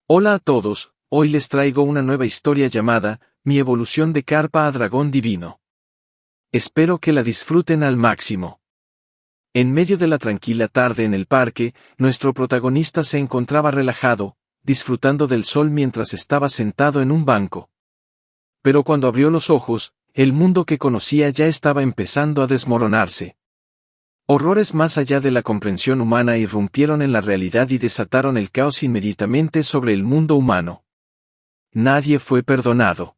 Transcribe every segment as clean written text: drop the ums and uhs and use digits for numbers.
Hola a todos, hoy les traigo una nueva historia llamada, Mi evolución de carpa a dragón divino. Espero que la disfruten al máximo. En medio de la tranquila tarde en el parque, nuestro protagonista se encontraba relajado, disfrutando del sol mientras estaba sentado en un banco. Pero cuando abrió los ojos, el mundo que conocía ya estaba empezando a desmoronarse. Horrores más allá de la comprensión humana irrumpieron en la realidad y desataron el caos inmediatamente sobre el mundo humano. Nadie fue perdonado.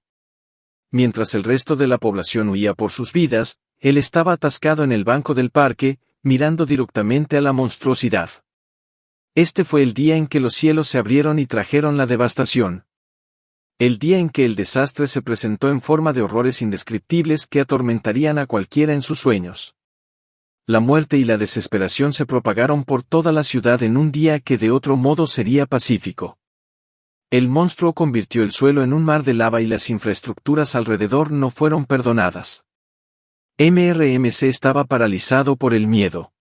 Mientras el resto de la población huía por sus vidas, él estaba atascado en el banco del parque, mirando directamente a la monstruosidad. Este fue el día en que los cielos se abrieron y trajeron la devastación. El día en que el desastre se presentó en forma de horrores indescriptibles que atormentarían a cualquiera en sus sueños. La muerte y la desesperación se propagaron por toda la ciudad en un día que de otro modo sería pacífico. El monstruo convirtió el suelo en un mar de lava y las infraestructuras alrededor no fueron perdonadas. MRMC estaba paralizado por el miedo.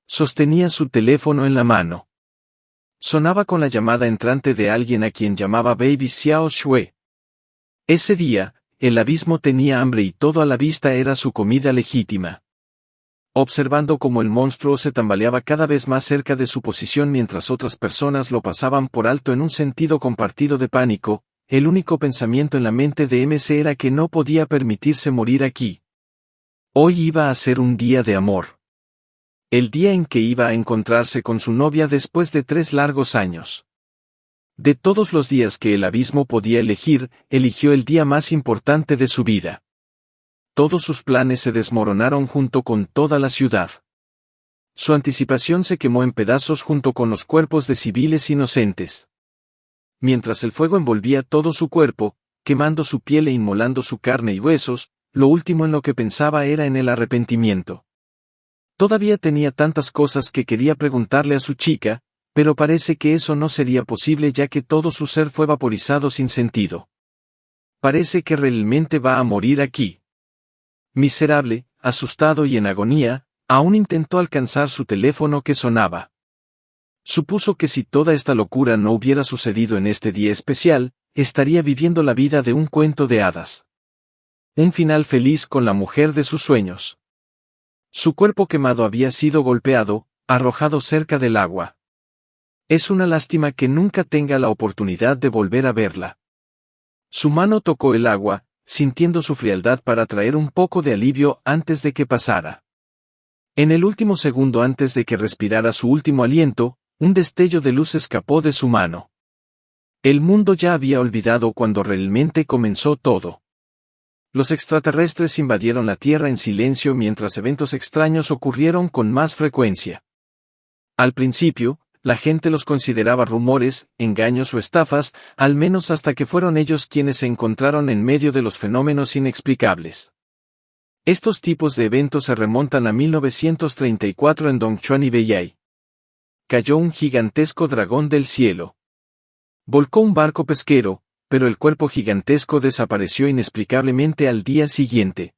Sostenía su teléfono en la mano. Sonaba con la llamada entrante de alguien a quien llamaba Baby Xiao Shui. Ese día, el abismo tenía hambre y todo a la vista era su comida legítima. Observando cómo el monstruo se tambaleaba cada vez más cerca de su posición mientras otras personas lo pasaban por alto en un sentido compartido de pánico, el único pensamiento en la mente de MC era que no podía permitirse morir aquí. Hoy iba a ser un día de amor. El día en que iba a encontrarse con su novia después de 3 largos años. De todos los días que el abismo podía elegir, eligió el día más importante de su vida. Todos sus planes se desmoronaron junto con toda la ciudad. Su anticipación se quemó en pedazos junto con los cuerpos de civiles inocentes. Mientras el fuego envolvía todo su cuerpo, quemando su piel e inmolando su carne y huesos, lo último en lo que pensaba era en el arrepentimiento. Todavía tenía tantas cosas que quería preguntarle a su chica, pero parece que eso no sería posible ya que todo su ser fue vaporizado sin sentido. Parece que realmente va a morir aquí. Miserable, asustado y en agonía, aún intentó alcanzar su teléfono que sonaba. Supuso que si toda esta locura no hubiera sucedido en este día especial, estaría viviendo la vida de un cuento de hadas. Un final feliz con la mujer de sus sueños. Su cuerpo quemado había sido golpeado, arrojado cerca del agua. Es una lástima que nunca tenga la oportunidad de volver a verla. Su mano tocó el agua, sintiendo su frialdad para traer un poco de alivio antes de que pasara. En el último segundo antes de que respirara su último aliento, un destello de luz escapó de su mano. El mundo ya había olvidado cuando realmente comenzó todo. Los extraterrestres invadieron la Tierra en silencio mientras eventos extraños ocurrieron con más frecuencia. Al principio, la gente los consideraba rumores, engaños o estafas, al menos hasta que fueron ellos quienes se encontraron en medio de los fenómenos inexplicables. Estos tipos de eventos se remontan a 1934 en Dongchuan y Beiyai. Cayó un gigantesco dragón del cielo. Volcó un barco pesquero, pero el cuerpo gigantesco desapareció inexplicablemente al día siguiente.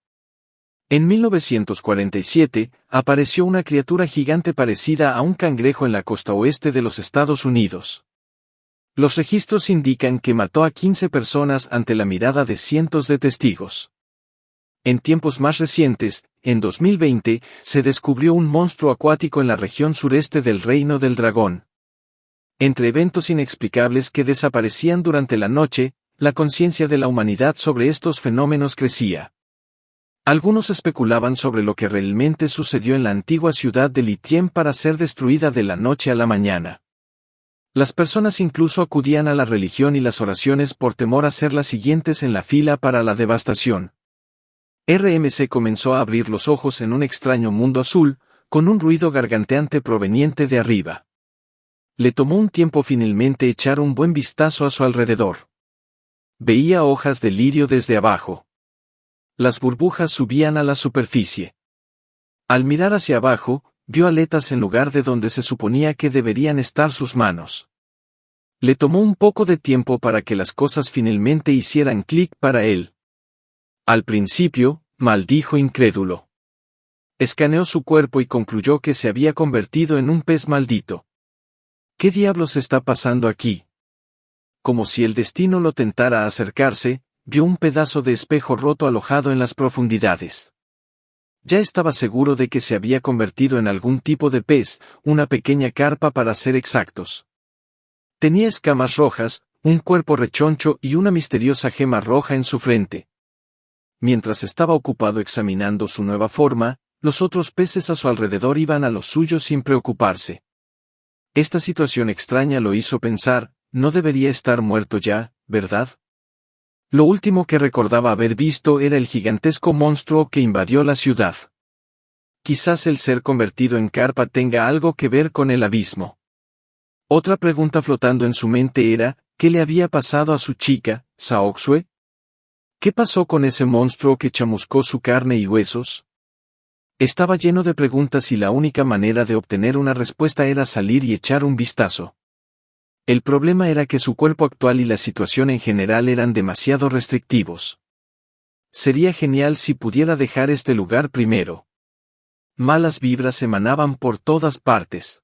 En 1947, apareció una criatura gigante parecida a un cangrejo en la costa oeste de los Estados Unidos. Los registros indican que mató a 15 personas ante la mirada de cientos de testigos. En tiempos más recientes, en 2020, se descubrió un monstruo acuático en la región sureste del Reino del Dragón. Entre eventos inexplicables que desaparecían durante la noche, la conciencia de la humanidad sobre estos fenómenos crecía. Algunos especulaban sobre lo que realmente sucedió en la antigua ciudad de Litien para ser destruida de la noche a la mañana. Las personas incluso acudían a la religión y las oraciones por temor a ser las siguientes en la fila para la devastación. RMC comenzó a abrir los ojos en un extraño mundo azul, con un ruido garganteante proveniente de arriba. Le tomó un tiempo finalmente echar un buen vistazo a su alrededor. Veía hojas de lirio desde abajo. Las burbujas subían a la superficie. Al mirar hacia abajo, vio aletas en lugar de donde se suponía que deberían estar sus manos. Le tomó un poco de tiempo para que las cosas finalmente hicieran clic para él. Al principio, maldijo incrédulo. Escaneó su cuerpo y concluyó que se había convertido en un pez maldito. ¿Qué diablos está pasando aquí? como si el destino lo tentara a acercarse, vio un pedazo de espejo roto alojado en las profundidades. Ya estaba seguro de que se había convertido en algún tipo de pez, una pequeña carpa para ser exactos. Tenía escamas rojas, un cuerpo rechoncho y una misteriosa gema roja en su frente. Mientras estaba ocupado examinando su nueva forma, los otros peces a su alrededor iban a lo suyo sin preocuparse. Esta situación extraña lo hizo pensar, no debería estar muerto ya, ¿verdad? Lo último que recordaba haber visto era el gigantesco monstruo que invadió la ciudad. Quizás el ser convertido en carpa tenga algo que ver con el abismo. Otra pregunta flotando en su mente era, ¿qué le había pasado a su chica, Saoxue? ¿Qué pasó con ese monstruo que chamuscó su carne y huesos? Estaba lleno de preguntas y la única manera de obtener una respuesta era salir y echar un vistazo. El problema era que su cuerpo actual y la situación en general eran demasiado restrictivos. Sería genial si pudiera dejar este lugar primero. Malas vibras emanaban por todas partes.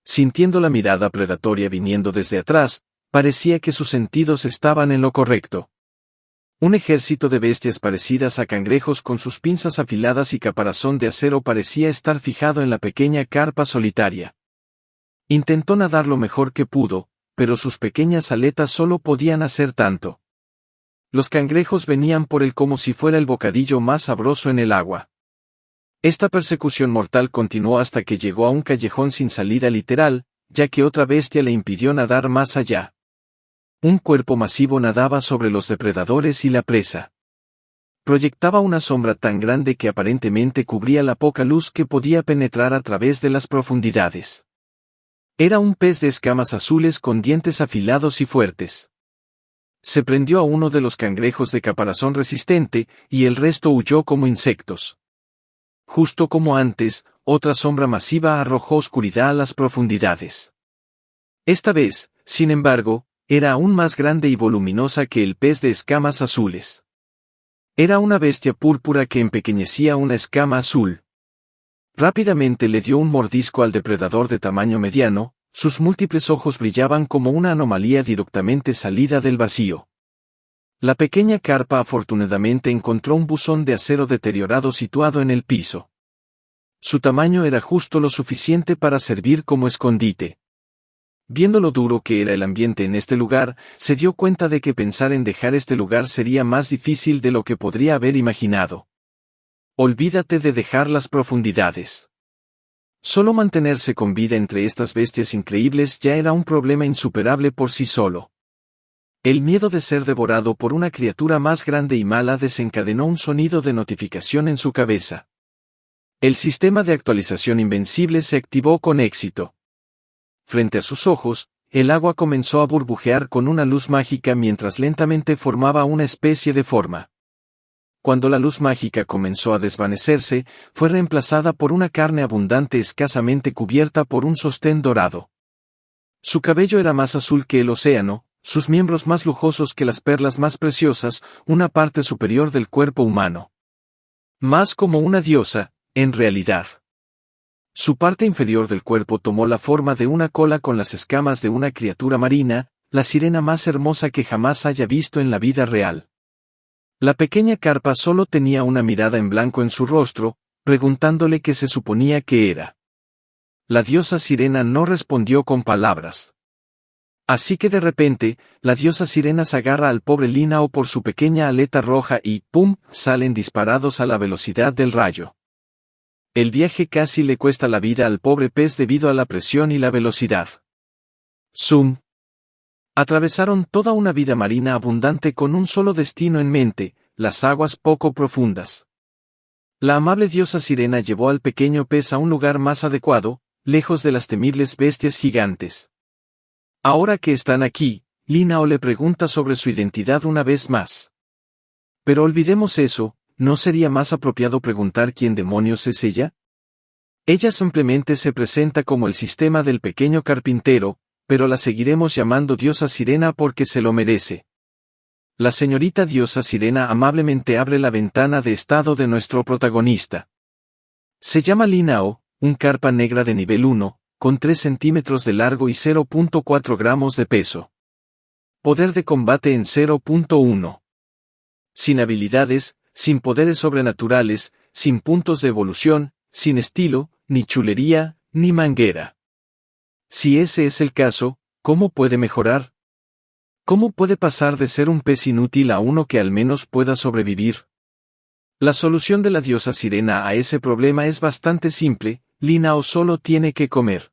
Sintiendo la mirada predatoria viniendo desde atrás, parecía que sus sentidos estaban en lo correcto. Un ejército de bestias parecidas a cangrejos con sus pinzas afiladas y caparazón de acero parecía estar fijado en la pequeña carpa solitaria. Intentó nadar lo mejor que pudo, pero sus pequeñas aletas solo podían hacer tanto. Los cangrejos venían por él como si fuera el bocadillo más sabroso en el agua. Esta persecución mortal continuó hasta que llegó a un callejón sin salida literal, ya que otra bestia le impidió nadar más allá. Un cuerpo masivo nadaba sobre los depredadores y la presa. Proyectaba una sombra tan grande que aparentemente cubría la poca luz que podía penetrar a través de las profundidades. Era un pez de escamas azules con dientes afilados y fuertes. Se prendió a uno de los cangrejos de caparazón resistente, y el resto huyó como insectos. Justo como antes, otra sombra masiva arrojó oscuridad a las profundidades. Esta vez, sin embargo, era aún más grande y voluminosa que el pez de escamas azules. Era una bestia púrpura que empequeñecía una escama azul. Rápidamente le dio un mordisco al depredador de tamaño mediano, sus múltiples ojos brillaban como una anomalía directamente salida del vacío. La pequeña carpa afortunadamente encontró un buzón de acero deteriorado situado en el piso. Su tamaño era justo lo suficiente para servir como escondite. Viendo lo duro que era el ambiente en este lugar, se dio cuenta de que pensar en dejar este lugar sería más difícil de lo que podría haber imaginado. Olvídate de dejar las profundidades. Solo mantenerse con vida entre estas bestias increíbles ya era un problema insuperable por sí solo. El miedo de ser devorado por una criatura más grande y mala desencadenó un sonido de notificación en su cabeza. El sistema de actualización invencible se activó con éxito. Frente a sus ojos, el agua comenzó a burbujear con una luz mágica mientras lentamente formaba una especie de forma. Cuando la luz mágica comenzó a desvanecerse, fue reemplazada por una carne abundante escasamente cubierta por un sostén dorado. Su cabello era más azul que el océano, sus miembros más lujosos que las perlas más preciosas, una parte superior del cuerpo humano. Más como una diosa, en realidad. Su parte inferior del cuerpo tomó la forma de una cola con las escamas de una criatura marina, la sirena más hermosa que jamás haya visto en la vida real. La pequeña carpa solo tenía una mirada en blanco en su rostro, preguntándole qué se suponía que era. La diosa sirena no respondió con palabras. Así que de repente, la diosa sirena se agarra al pobre Linao por su pequeña aleta roja y ¡pum!, salen disparados a la velocidad del rayo. El viaje casi le cuesta la vida al pobre pez debido a la presión y la velocidad. ¡Zum! Atravesaron toda una vida marina abundante con un solo destino en mente, las aguas poco profundas. La amable diosa sirena llevó al pequeño pez a un lugar más adecuado, lejos de las temibles bestias gigantes. Ahora que están aquí, Linao le pregunta sobre su identidad una vez más. Pero olvidemos eso, ¿no sería más apropiado preguntar quién demonios es ella? Ella simplemente se presenta como el sistema del pequeño carpintero, pero la seguiremos llamando diosa sirena porque se lo merece. La señorita diosa sirena amablemente abre la ventana de estado de nuestro protagonista. Se llama Linao, un carpa negra de nivel 1, con 3 centímetros de largo y 0.4 gramos de peso. Poder de combate en 0.1. Sin habilidades, sin poderes sobrenaturales, sin puntos de evolución, sin estilo, ni chulería, ni manguera. Si ese es el caso, ¿cómo puede mejorar? ¿Cómo puede pasar de ser un pez inútil a uno que al menos pueda sobrevivir? La solución de la diosa sirena a ese problema es bastante simple: Linao solo tiene que comer.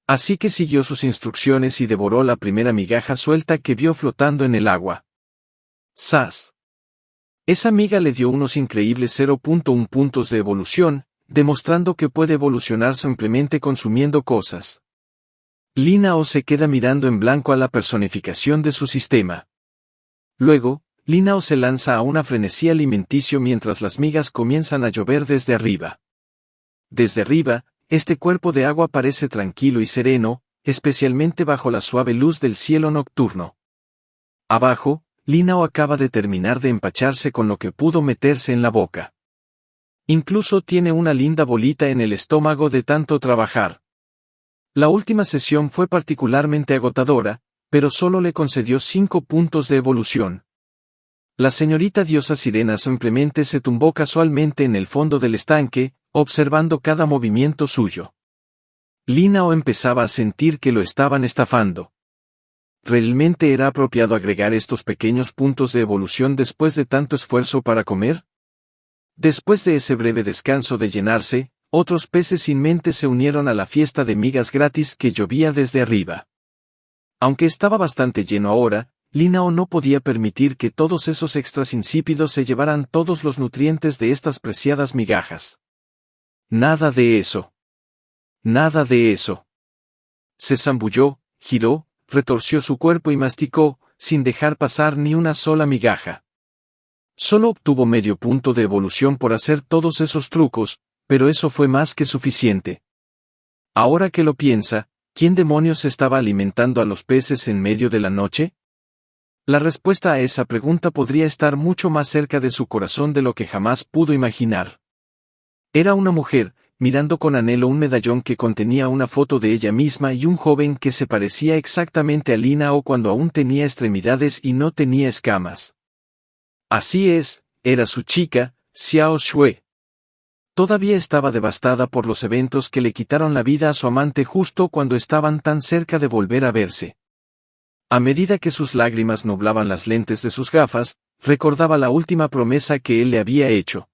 Así que siguió sus instrucciones y devoró la primera migaja suelta que vio flotando en el agua. ¡Sas! Esa miga le dio unos increíbles 0.1 puntos de evolución, demostrando que puede evolucionar simplemente consumiendo cosas. Linao se queda mirando en blanco a la personificación de su sistema. Luego, Linao se lanza a una frenesí alimenticio mientras las migas comienzan a llover desde arriba. Desde arriba, este cuerpo de agua parece tranquilo y sereno, especialmente bajo la suave luz del cielo nocturno. Abajo, Linao acaba de terminar de empacharse con lo que pudo meterse en la boca. Incluso tiene una linda bolita en el estómago de tanto trabajar. La última sesión fue particularmente agotadora, pero solo le concedió 5 puntos de evolución. La señorita diosa sirena simplemente se tumbó casualmente en el fondo del estanque, observando cada movimiento suyo. Linao empezaba a sentir que lo estaban estafando. ¿Realmente era apropiado agregar estos pequeños puntos de evolución después de tanto esfuerzo para comer? Después de ese breve descanso de llenarse, otros peces sin mente se unieron a la fiesta de migas gratis que llovía desde arriba. Aunque estaba bastante lleno ahora, Linao no podía permitir que todos esos extras insípidos se llevaran todos los nutrientes de estas preciadas migajas. Nada de eso. Nada de eso. Se zambulló, giró, retorció su cuerpo y masticó, sin dejar pasar ni una sola migaja. Solo obtuvo medio punto de evolución por hacer todos esos trucos, pero eso fue más que suficiente. Ahora que lo piensa, ¿quién demonios estaba alimentando a los peces en medio de la noche? La respuesta a esa pregunta podría estar mucho más cerca de su corazón de lo que jamás pudo imaginar. Era una mujer, mirando con anhelo un medallón que contenía una foto de ella misma y un joven que se parecía exactamente a Linao cuando aún tenía extremidades y no tenía escamas. Así es, era su chica, Xiao Xue. Todavía estaba devastada por los eventos que le quitaron la vida a su amante justo cuando estaban tan cerca de volver a verse. A medida que sus lágrimas nublaban las lentes de sus gafas, recordaba la última promesa que él le había hecho.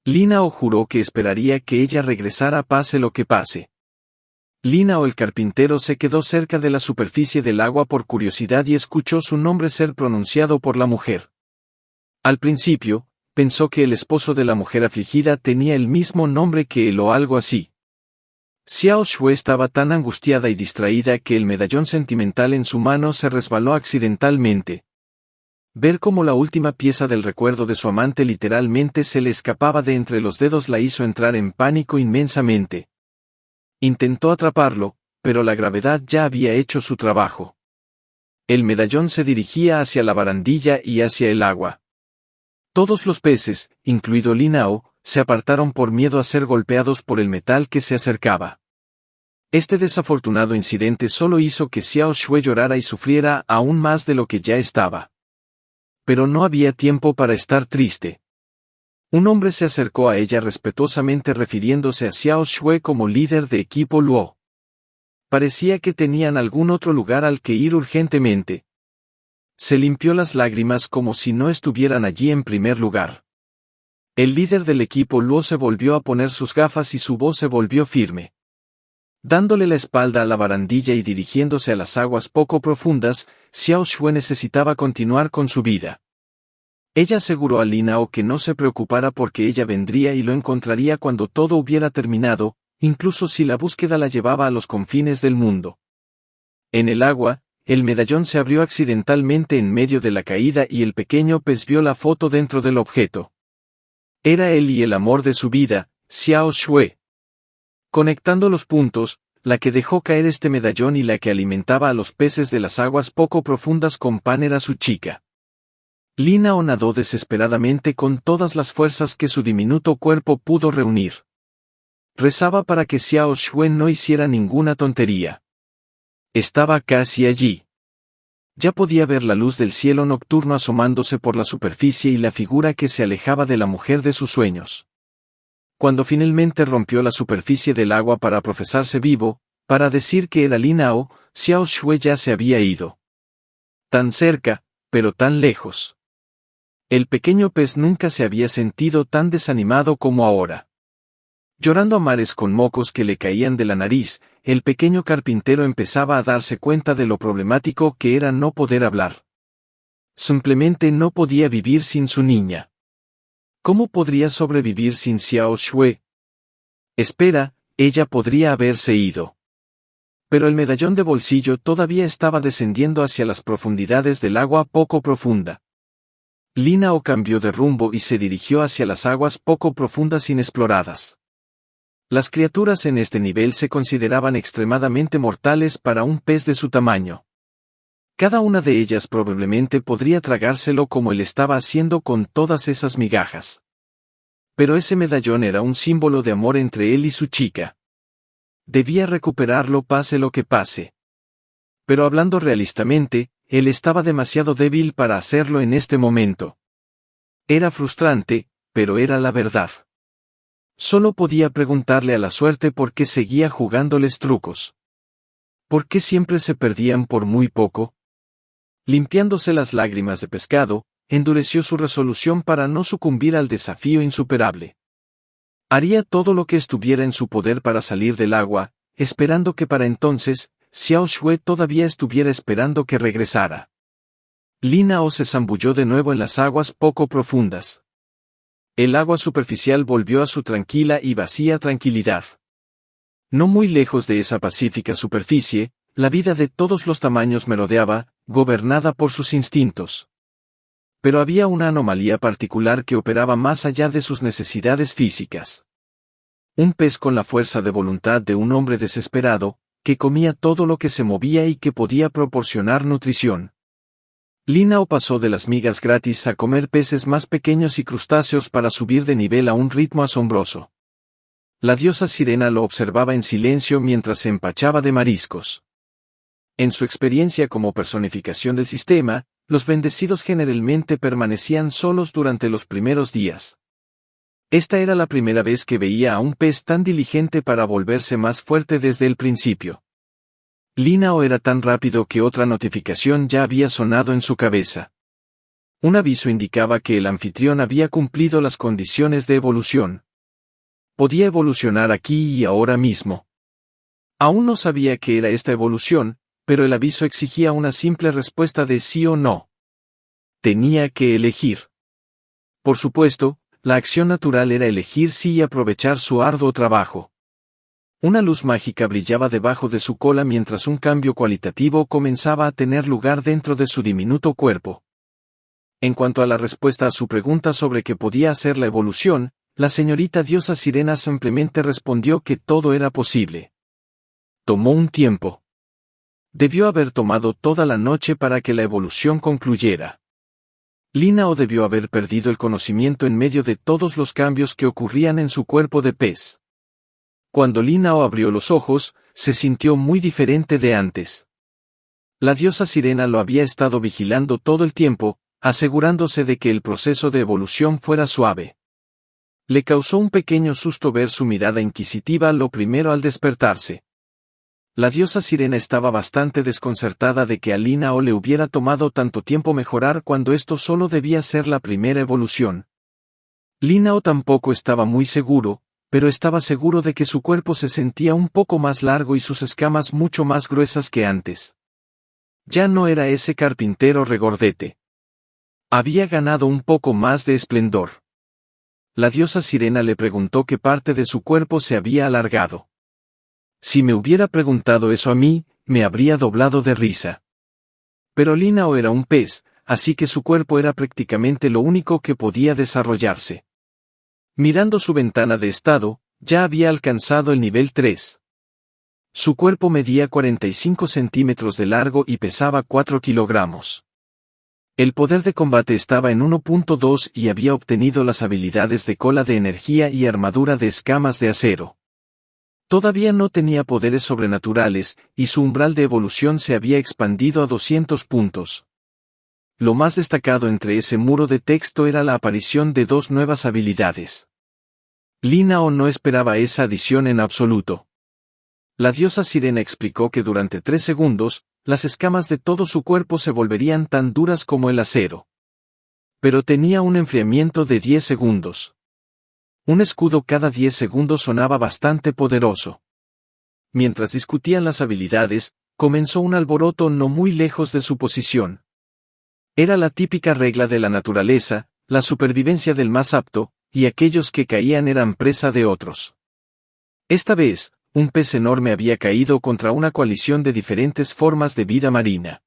Linao juró que esperaría que ella regresara pase lo que pase. Linao el carpintero se quedó cerca de la superficie del agua por curiosidad y escuchó su nombre ser pronunciado por la mujer. Al principio, pensó que el esposo de la mujer afligida tenía el mismo nombre que él o algo así. Xiao Xue estaba tan angustiada y distraída que el medallón sentimental en su mano se resbaló accidentalmente. Ver cómo la última pieza del recuerdo de su amante literalmente se le escapaba de entre los dedos la hizo entrar en pánico inmensamente. Intentó atraparlo, pero la gravedad ya había hecho su trabajo. El medallón se dirigía hacia la barandilla y hacia el agua. Todos los peces, incluido Linao, se apartaron por miedo a ser golpeados por el metal que se acercaba. Este desafortunado incidente solo hizo que Xiao Xue llorara y sufriera aún más de lo que ya estaba. Pero no había tiempo para estar triste. Un hombre se acercó a ella respetuosamente refiriéndose a Xiao Xue como líder de equipo Luo. Parecía que tenían algún otro lugar al que ir urgentemente. Se limpió las lágrimas como si no estuvieran allí en primer lugar. El líder del equipo Luo se volvió a poner sus gafas y su voz se volvió firme. Dándole la espalda a la barandilla y dirigiéndose a las aguas poco profundas, Xiao Xue necesitaba continuar con su vida. Ella aseguró a Linao que no se preocupara porque ella vendría y lo encontraría cuando todo hubiera terminado, incluso si la búsqueda la llevaba a los confines del mundo. En el agua, el medallón se abrió accidentalmente en medio de la caída y el pequeño pez vio la foto dentro del objeto. Era él y el amor de su vida, Xiao Xue. Conectando los puntos, la que dejó caer este medallón y la que alimentaba a los peces de las aguas poco profundas con pan era su chica. Linao nadó desesperadamente con todas las fuerzas que su diminuto cuerpo pudo reunir. Rezaba para que Xiao Xue no hiciera ninguna tontería. Estaba casi allí. Ya podía ver la luz del cielo nocturno asomándose por la superficie y la figura que se alejaba de la mujer de sus sueños. Cuando finalmente rompió la superficie del agua para profesarse vivo, para decir que era Lin Hao, Xiao Shui ya se había ido. Tan cerca, pero tan lejos. El pequeño pez nunca se había sentido tan desanimado como ahora. Llorando a mares con mocos que le caían de la nariz, el pequeño carpintero empezaba a darse cuenta de lo problemático que era no poder hablar. Simplemente no podía vivir sin su niña. ¿Cómo podría sobrevivir sin Xiao Shui? Espera, ella podría haberse ido. Pero el medallón de bolsillo todavía estaba descendiendo hacia las profundidades del agua poco profunda. Lin Hao cambió de rumbo y se dirigió hacia las aguas poco profundas inexploradas. Las criaturas en este nivel se consideraban extremadamente mortales para un pez de su tamaño. Cada una de ellas probablemente podría tragárselo como él estaba haciendo con todas esas migajas. Pero ese medallón era un símbolo de amor entre él y su chica. Debía recuperarlo pase lo que pase. Pero hablando realistamente, él estaba demasiado débil para hacerlo en este momento. Era frustrante, pero era la verdad. Solo podía preguntarle a la suerte por qué seguía jugándoles trucos. ¿Por qué siempre se perdían por muy poco? Limpiándose las lágrimas de pescado, endureció su resolución para no sucumbir al desafío insuperable. Haría todo lo que estuviera en su poder para salir del agua, esperando que para entonces, Xiao Shui todavía estuviera esperando que regresara. Lin Hao se zambulló de nuevo en las aguas poco profundas. El agua superficial volvió a su tranquila y vacía tranquilidad. No muy lejos de esa pacífica superficie, la vida de todos los tamaños merodeaba, gobernada por sus instintos. Pero había una anomalía particular que operaba más allá de sus necesidades físicas. Un pez con la fuerza de voluntad de un hombre desesperado, que comía todo lo que se movía y que podía proporcionar nutrición. Lin Hao pasó de las migas gratis a comer peces más pequeños y crustáceos para subir de nivel a un ritmo asombroso. La diosa sirena lo observaba en silencio mientras se empachaba de mariscos. En su experiencia como personificación del sistema, los bendecidos generalmente permanecían solos durante los primeros días. Esta era la primera vez que veía a un pez tan diligente para volverse más fuerte desde el principio. Lin Hao era tan rápido que otra notificación ya había sonado en su cabeza. Un aviso indicaba que el anfitrión había cumplido las condiciones de evolución. Podía evolucionar aquí y ahora mismo. Aún no sabía qué era esta evolución, pero el aviso exigía una simple respuesta de sí o no. Tenía que elegir. Por supuesto, la acción natural era elegir sí y aprovechar su arduo trabajo. Una luz mágica brillaba debajo de su cola mientras un cambio cualitativo comenzaba a tener lugar dentro de su diminuto cuerpo. En cuanto a la respuesta a su pregunta sobre qué podía hacer la evolución, la señorita diosa sirena simplemente respondió que todo era posible. Tomó un tiempo. Debió haber tomado toda la noche para que la evolución concluyera. Lin Hao debió haber perdido el conocimiento en medio de todos los cambios que ocurrían en su cuerpo de pez. Cuando Lin Hao abrió los ojos, se sintió muy diferente de antes. La diosa sirena lo había estado vigilando todo el tiempo, asegurándose de que el proceso de evolución fuera suave. Le causó un pequeño susto ver su mirada inquisitiva lo primero al despertarse. La diosa sirena estaba bastante desconcertada de que a Lin Hao le hubiera tomado tanto tiempo mejorar cuando esto solo debía ser la primera evolución. Lin Hao tampoco estaba muy seguro, pero estaba seguro de que su cuerpo se sentía un poco más largo y sus escamas mucho más gruesas que antes. Ya no era ese carpintero regordete. Había ganado un poco más de esplendor. La diosa sirena le preguntó qué parte de su cuerpo se había alargado. Si me hubiera preguntado eso a mí, me habría doblado de risa. Pero Lin Hao era un pez, así que su cuerpo era prácticamente lo único que podía desarrollarse. Mirando su ventana de estado, ya había alcanzado el nivel 3. Su cuerpo medía 45 centímetros de largo y pesaba 4 kilogramos. El poder de combate estaba en 1.2 y había obtenido las habilidades de cola de energía y armadura de escamas de acero. Todavía no tenía poderes sobrenaturales, y su umbral de evolución se había expandido a 200 puntos. Lo más destacado entre ese muro de texto era la aparición de dos nuevas habilidades. Li Nao no esperaba esa adición en absoluto. La diosa sirena explicó que durante 3 segundos, las escamas de todo su cuerpo se volverían tan duras como el acero. Pero tenía un enfriamiento de 10 segundos. Un escudo cada 10 segundos sonaba bastante poderoso. Mientras discutían las habilidades, comenzó un alboroto no muy lejos de su posición. Era la típica regla de la naturaleza, la supervivencia del más apto, y aquellos que caían eran presa de otros. Esta vez, un pez enorme había caído contra una coalición de diferentes formas de vida marina.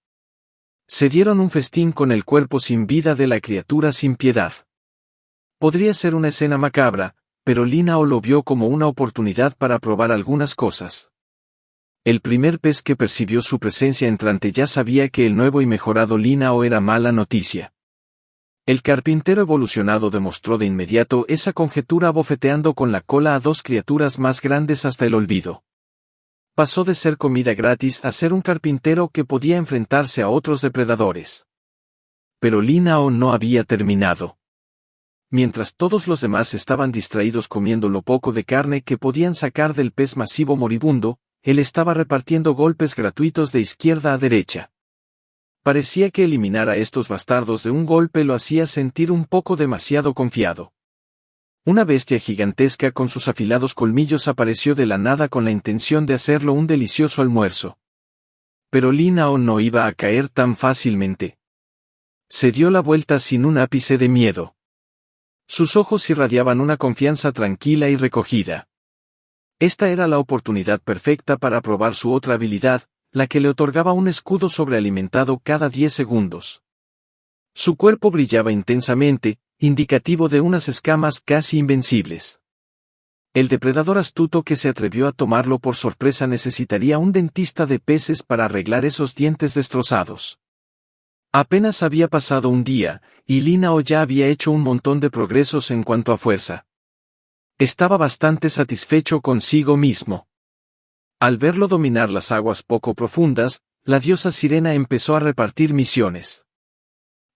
Se dieron un festín con el cuerpo sin vida de la criatura sin piedad. Podría ser una escena macabra, pero Li Nao lo vio como una oportunidad para probar algunas cosas. El primer pez que percibió su presencia entrante ya sabía que el nuevo y mejorado Li Nao era mala noticia. El carpintero evolucionado demostró de inmediato esa conjetura bofeteando con la cola a dos criaturas más grandes hasta el olvido. Pasó de ser comida gratis a ser un carpintero que podía enfrentarse a otros depredadores. Pero Li Nao no había terminado. Mientras todos los demás estaban distraídos comiendo lo poco de carne que podían sacar del pez masivo moribundo, él estaba repartiendo golpes gratuitos de izquierda a derecha. Parecía que eliminar a estos bastardos de un golpe lo hacía sentir un poco demasiado confiado. Una bestia gigantesca con sus afilados colmillos apareció de la nada con la intención de hacerlo un delicioso almuerzo. Pero Li Nao no iba a caer tan fácilmente. Se dio la vuelta sin un ápice de miedo. Sus ojos irradiaban una confianza tranquila y recogida. Esta era la oportunidad perfecta para probar su otra habilidad, la que le otorgaba un escudo sobrealimentado cada 10 segundos. Su cuerpo brillaba intensamente, indicativo de unas escamas casi invencibles. El depredador astuto que se atrevió a tomarlo por sorpresa necesitaría un dentista de peces para arreglar esos dientes destrozados. Apenas había pasado un día, y Li Nao ya había hecho un montón de progresos en cuanto a fuerza. Estaba bastante satisfecho consigo mismo. Al verlo dominar las aguas poco profundas, la diosa sirena empezó a repartir misiones.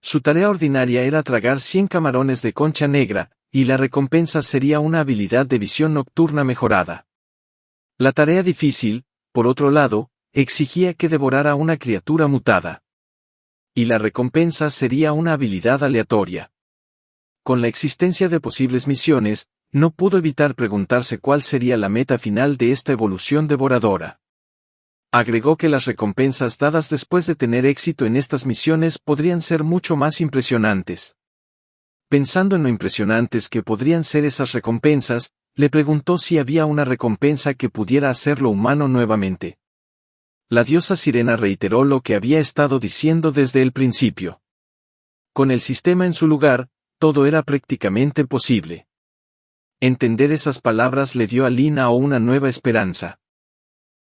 Su tarea ordinaria era tragar 100 camarones de concha negra, y la recompensa sería una habilidad de visión nocturna mejorada. La tarea difícil, por otro lado, exigía que devorara una criatura mutada. Y la recompensa sería una habilidad aleatoria. Con la existencia de posibles misiones, no pudo evitar preguntarse cuál sería la meta final de esta evolución devoradora. Agregó que las recompensas dadas después de tener éxito en estas misiones podrían ser mucho más impresionantes. Pensando en lo impresionantes que podrían ser esas recompensas, le preguntó si había una recompensa que pudiera hacerlo humano nuevamente. La diosa sirena reiteró lo que había estado diciendo desde el principio. Con el sistema en su lugar, todo era prácticamente posible. Entender esas palabras le dio a Li Nao una nueva esperanza.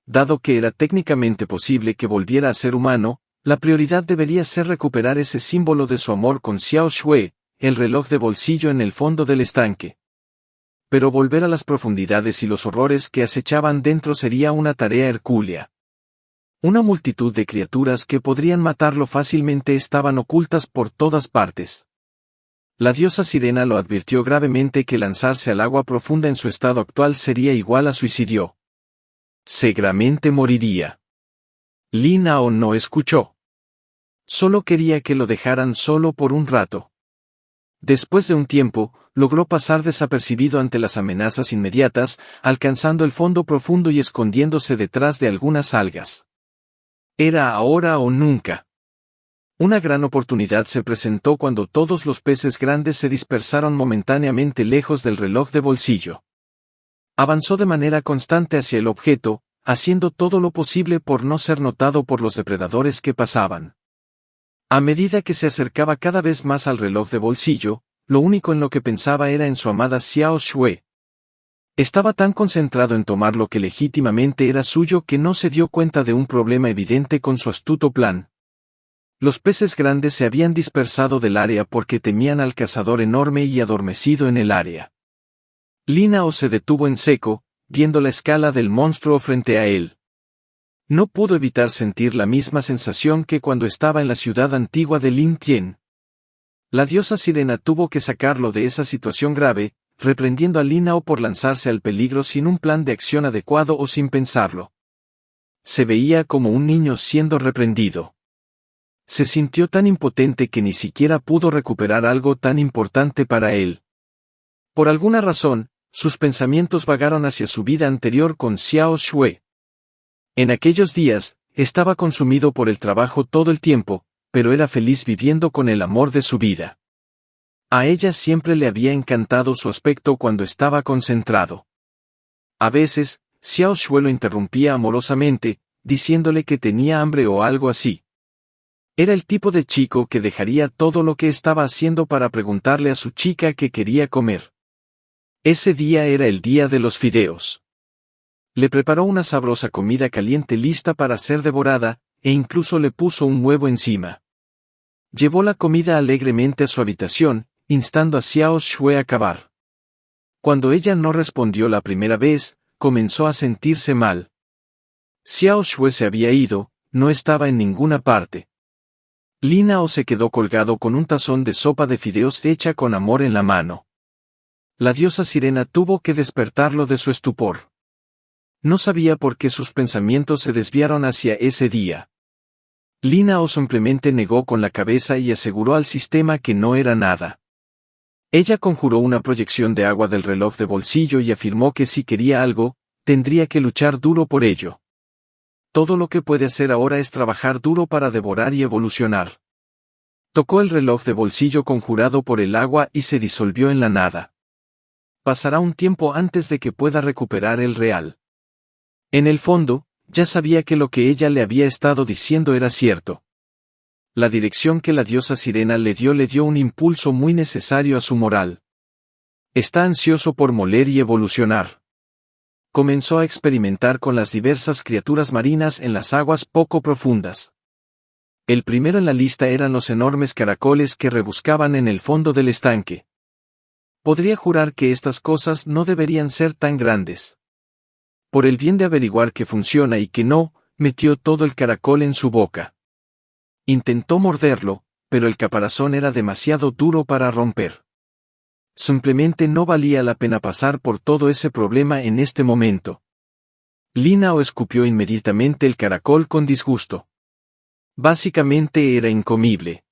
Dado que era técnicamente posible que volviera a ser humano, la prioridad debería ser recuperar ese símbolo de su amor con Xiao Shui, el reloj de bolsillo en el fondo del estanque. Pero volver a las profundidades y los horrores que acechaban dentro sería una tarea hercúlea. Una multitud de criaturas que podrían matarlo fácilmente estaban ocultas por todas partes. La diosa sirena lo advirtió gravemente que lanzarse al agua profunda en su estado actual sería igual a suicidio. Seguramente moriría. Li Nao no escuchó. Solo quería que lo dejaran solo por un rato. Después de un tiempo, logró pasar desapercibido ante las amenazas inmediatas, alcanzando el fondo profundo y escondiéndose detrás de algunas algas. Era ahora o nunca. Una gran oportunidad se presentó cuando todos los peces grandes se dispersaron momentáneamente lejos del reloj de bolsillo. Avanzó de manera constante hacia el objeto, haciendo todo lo posible por no ser notado por los depredadores que pasaban. A medida que se acercaba cada vez más al reloj de bolsillo, lo único en lo que pensaba era en su amada Xiao Shui. Estaba tan concentrado en tomar lo que legítimamente era suyo que no se dio cuenta de un problema evidente con su astuto plan. Los peces grandes se habían dispersado del área porque temían al cazador enorme y adormecido en el área. Li Nao se detuvo en seco, viendo la escala del monstruo frente a él. No pudo evitar sentir la misma sensación que cuando estaba en la ciudad antigua de Lin Tien. La diosa sirena tuvo que sacarlo de esa situación grave, reprendiendo a Lin Nao por lanzarse al peligro sin un plan de acción adecuado o sin pensarlo. Se veía como un niño siendo reprendido. Se sintió tan impotente que ni siquiera pudo recuperar algo tan importante para él. Por alguna razón, sus pensamientos vagaron hacia su vida anterior con Xiao Shui. En aquellos días, estaba consumido por el trabajo todo el tiempo, pero era feliz viviendo con el amor de su vida. A ella siempre le había encantado su aspecto cuando estaba concentrado. A veces, Xiao Shui lo interrumpía amorosamente, diciéndole que tenía hambre o algo así. Era el tipo de chico que dejaría todo lo que estaba haciendo para preguntarle a su chica qué quería comer. Ese día era el día de los fideos. Le preparó una sabrosa comida caliente lista para ser devorada, e incluso le puso un huevo encima. Llevó la comida alegremente a su habitación, instando a Xiao Shui a acabar. Cuando ella no respondió la primera vez, comenzó a sentirse mal. Xiao Shui se había ido, no estaba en ninguna parte. Lin Nao se quedó colgado con un tazón de sopa de fideos hecha con amor en la mano. La diosa sirena tuvo que despertarlo de su estupor. No sabía por qué sus pensamientos se desviaron hacia ese día. Lin Nao simplemente negó con la cabeza y aseguró al sistema que no era nada. Ella conjuró una proyección de agua del reloj de bolsillo y afirmó que si quería algo, tendría que luchar duro por ello. Todo lo que puede hacer ahora es trabajar duro para devorar y evolucionar. Tocó el reloj de bolsillo conjurado por el agua y se disolvió en la nada. Pasará un tiempo antes de que pueda recuperar el real. En el fondo, ya sabía que lo que ella le había estado diciendo era cierto. La dirección que la diosa sirena le dio un impulso muy necesario a su moral. Está ansioso por moler y evolucionar. Comenzó a experimentar con las diversas criaturas marinas en las aguas poco profundas. El primero en la lista eran los enormes caracoles que rebuscaban en el fondo del estanque. Podría jurar que estas cosas no deberían ser tan grandes. Por el bien de averiguar que funciona y que no, metió todo el caracol en su boca. Intentó morderlo, pero el caparazón era demasiado duro para romper. Simplemente no valía la pena pasar por todo ese problema en este momento. Lin Nao escupió inmediatamente el caracol con disgusto. Básicamente era incomible.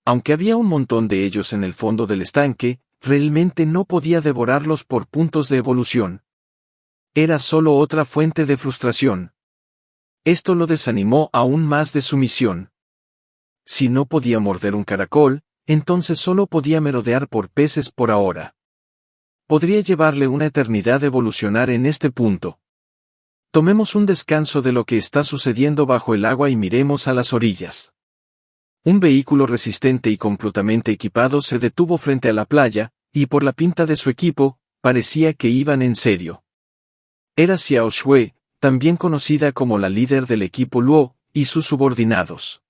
Aunque había un montón de ellos en el fondo del estanque, realmente no podía devorarlos por puntos de evolución. Era solo otra fuente de frustración. Esto lo desanimó aún más de su misión. Si no podía morder un caracol, entonces solo podía merodear por peces por ahora. Podría llevarle una eternidad evolucionar en este punto. Tomemos un descanso de lo que está sucediendo bajo el agua y miremos a las orillas. Un vehículo resistente y completamente equipado se detuvo frente a la playa, y por la pinta de su equipo, parecía que iban en serio. Era Xiao Shui, también conocida como la líder del equipo Luo, y sus subordinados.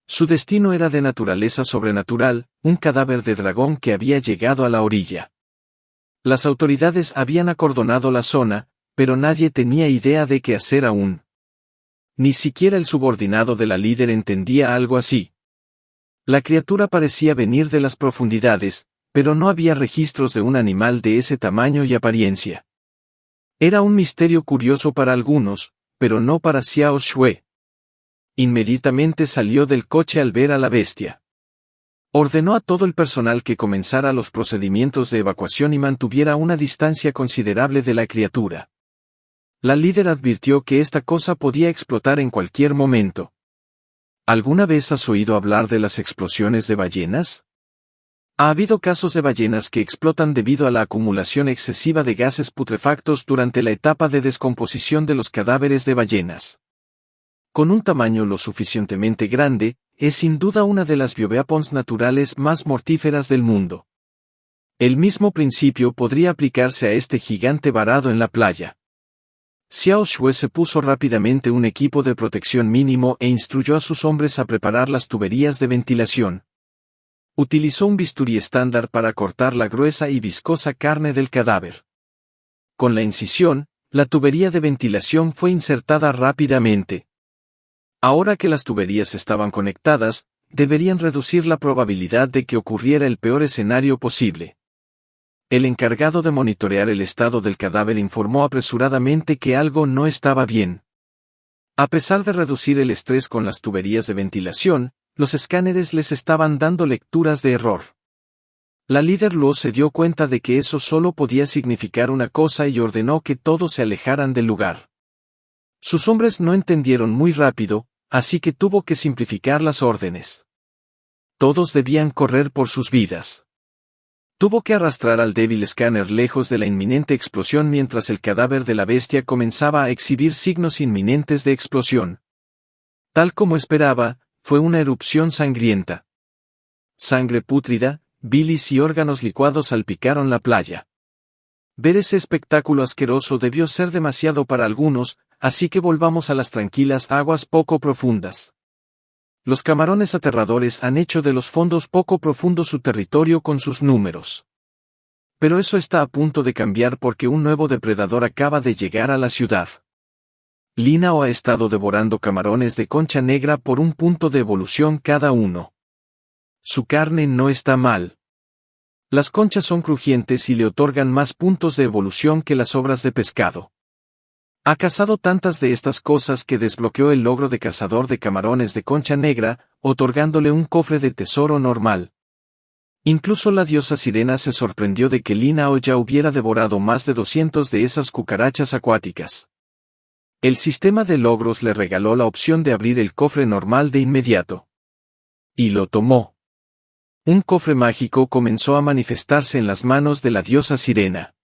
Su destino era de naturaleza sobrenatural, un cadáver de dragón que había llegado a la orilla. Las autoridades habían acordonado la zona, pero nadie tenía idea de qué hacer aún. Ni siquiera el subordinado de la líder entendía algo así. La criatura parecía venir de las profundidades, pero no había registros de un animal de ese tamaño y apariencia. Era un misterio curioso para algunos, pero no para Xiao Shui. Inmediatamente salió del coche al ver a la bestia. Ordenó a todo el personal que comenzara los procedimientos de evacuación y mantuviera una distancia considerable de la criatura. La líder advirtió que esta cosa podía explotar en cualquier momento. ¿Alguna vez has oído hablar de las explosiones de ballenas? Ha habido casos de ballenas que explotan debido a la acumulación excesiva de gases putrefactos durante la etapa de descomposición de los cadáveres de ballenas. Con un tamaño lo suficientemente grande, es sin duda una de las bioweapons naturales más mortíferas del mundo. El mismo principio podría aplicarse a este gigante varado en la playa. Xiao Shui se puso rápidamente un equipo de protección mínimo e instruyó a sus hombres a preparar las tuberías de ventilación. Utilizó un bisturí estándar para cortar la gruesa y viscosa carne del cadáver. Con la incisión, la tubería de ventilación fue insertada rápidamente. Ahora que las tuberías estaban conectadas, deberían reducir la probabilidad de que ocurriera el peor escenario posible. El encargado de monitorear el estado del cadáver informó apresuradamente que algo no estaba bien. A pesar de reducir el estrés con las tuberías de ventilación, los escáneres les estaban dando lecturas de error. La líder Luo se dio cuenta de que eso solo podía significar una cosa y ordenó que todos se alejaran del lugar. Sus hombres no entendieron muy rápido, así que tuvo que simplificar las órdenes. Todos debían correr por sus vidas. Tuvo que arrastrar al débil escáner lejos de la inminente explosión mientras el cadáver de la bestia comenzaba a exhibir signos inminentes de explosión. Tal como esperaba, fue una erupción sangrienta. Sangre pútrida, bilis y órganos licuados salpicaron la playa. Ver ese espectáculo asqueroso debió ser demasiado para algunos, así que volvamos a las tranquilas aguas poco profundas. Los camarones aterradores han hecho de los fondos poco profundos su territorio con sus números. Pero eso está a punto de cambiar porque un nuevo depredador acaba de llegar a la ciudad. Linao ha estado devorando camarones de concha negra por un punto de evolución cada uno. Su carne no está mal. Las conchas son crujientes y le otorgan más puntos de evolución que las obras de pescado. Ha cazado tantas de estas cosas que desbloqueó el logro de cazador de camarones de concha negra, otorgándole un cofre de tesoro normal. Incluso la diosa sirena se sorprendió de que Linao ya hubiera devorado más de 200 de esas cucarachas acuáticas. El sistema de logros le regaló la opción de abrir el cofre normal de inmediato. Y lo tomó. Un cofre mágico comenzó a manifestarse en las manos de la diosa sirena.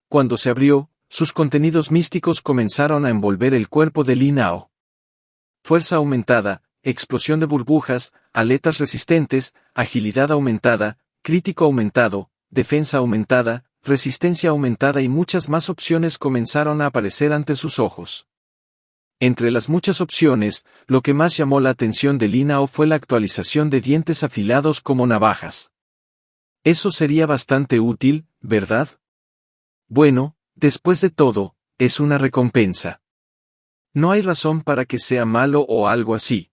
Cuando se abrió, sus contenidos místicos comenzaron a envolver el cuerpo de Linao. Fuerza aumentada, explosión de burbujas, aletas resistentes, agilidad aumentada, crítico aumentado, defensa aumentada, resistencia aumentada y muchas más opciones comenzaron a aparecer ante sus ojos. Entre las muchas opciones, lo que más llamó la atención de Linao fue la actualización de dientes afilados como navajas. Eso sería bastante útil, ¿verdad? Bueno, después de todo, es una recompensa. No hay razón para que sea malo o algo así.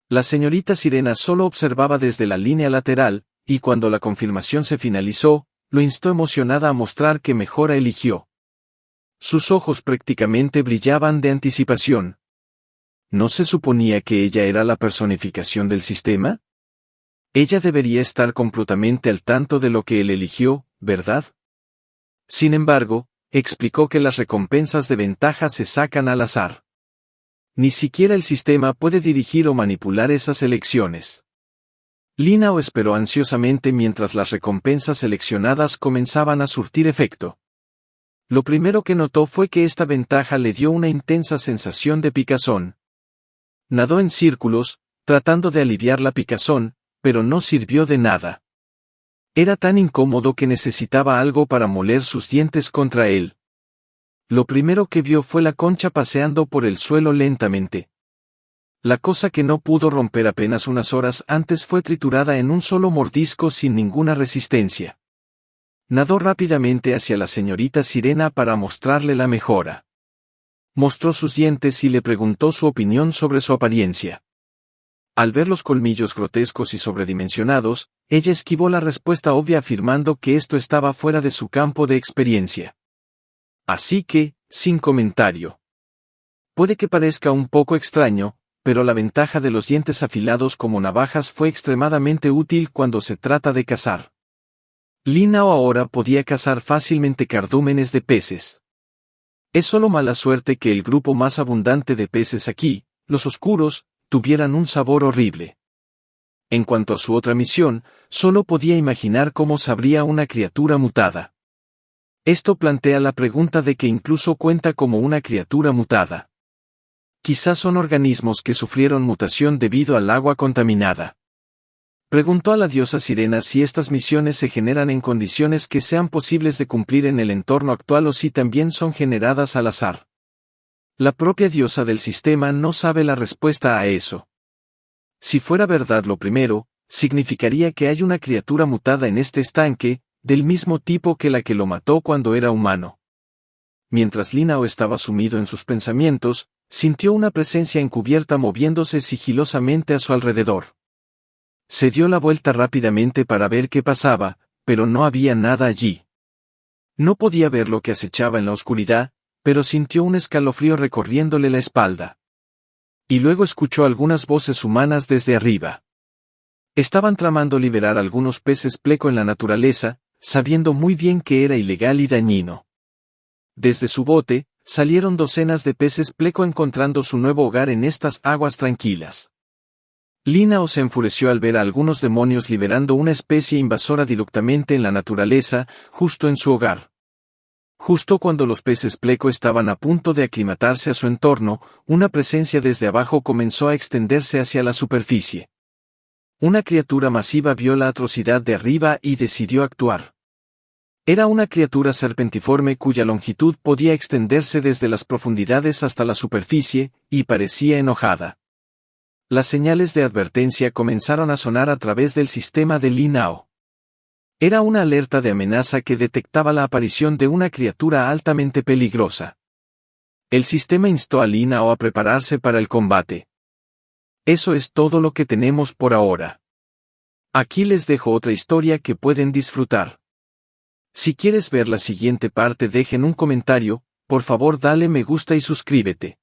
La señorita Sirena solo observaba desde la línea lateral, y cuando la confirmación se finalizó, lo instó emocionada a mostrar qué mejora eligió. Sus ojos prácticamente brillaban de anticipación. ¿No se suponía que ella era la personificación del sistema? Ella debería estar completamente al tanto de lo que él eligió, ¿verdad? Sin embargo, explicó que las recompensas de ventaja se sacan al azar. Ni siquiera el sistema puede dirigir o manipular esas elecciones. Linao esperó ansiosamente mientras las recompensas seleccionadas comenzaban a surtir efecto. Lo primero que notó fue que esta ventaja le dio una intensa sensación de picazón. Nadó en círculos, tratando de aliviar la picazón, pero no sirvió de nada. Era tan incómodo que necesitaba algo para moler sus dientes contra él. Lo primero que vio fue la concha paseando por el suelo lentamente. La cosa que no pudo romper apenas unas horas antes fue triturada en un solo mordisco sin ninguna resistencia. Nadó rápidamente hacia la señorita Sirena para mostrarle la mejora. Mostró sus dientes y le preguntó su opinión sobre su apariencia. Al ver los colmillos grotescos y sobredimensionados, ella esquivó la respuesta obvia afirmando que esto estaba fuera de su campo de experiencia. Así que, sin comentario. Puede que parezca un poco extraño, pero la ventaja de los dientes afilados como navajas fue extremadamente útil cuando se trata de cazar. Linao ahora podía cazar fácilmente cardúmenes de peces. Es solo mala suerte que el grupo más abundante de peces aquí, los oscuros, tuvieran un sabor horrible. En cuanto a su otra misión, solo podía imaginar cómo sabría una criatura mutada. Esto plantea la pregunta de que incluso cuenta como una criatura mutada. Quizás son organismos que sufrieron mutación debido al agua contaminada. Preguntó a la diosa Sirena si estas misiones se generan en condiciones que sean posibles de cumplir en el entorno actual o si también son generadas al azar. La propia diosa del sistema no sabe la respuesta a eso. Si fuera verdad lo primero, significaría que hay una criatura mutada en este estanque, del mismo tipo que la que lo mató cuando era humano. mientras Linao estaba sumido en sus pensamientos, sintió una presencia encubierta moviéndose sigilosamente a su alrededor. Se dio la vuelta rápidamente para ver qué pasaba, pero no había nada allí. No podía ver lo que acechaba en la oscuridad, pero sintió un escalofrío recorriéndole la espalda. Y luego escuchó algunas voces humanas desde arriba. Estaban tramando liberar algunos peces pleco en la naturaleza, sabiendo muy bien que era ilegal y dañino. Desde su bote, salieron docenas de peces pleco encontrando su nuevo hogar en estas aguas tranquilas. Linao se enfureció al ver a algunos demonios liberando una especie invasora directamente en la naturaleza, justo en su hogar. Justo cuando los peces pleco estaban a punto de aclimatarse a su entorno, una presencia desde abajo comenzó a extenderse hacia la superficie. Una criatura masiva vio la atrocidad de arriba y decidió actuar. Era una criatura serpentiforme cuya longitud podía extenderse desde las profundidades hasta la superficie, y parecía enojada. Las señales de advertencia comenzaron a sonar a través del sistema de Linao. Era una alerta de amenaza que detectaba la aparición de una criatura altamente peligrosa. El sistema instó a Linao a prepararse para el combate. Eso es todo lo que tenemos por ahora. Aquí les dejo otra historia que pueden disfrutar. Si quieres ver la siguiente parte, dejen un comentario, por favor dale me gusta y suscríbete.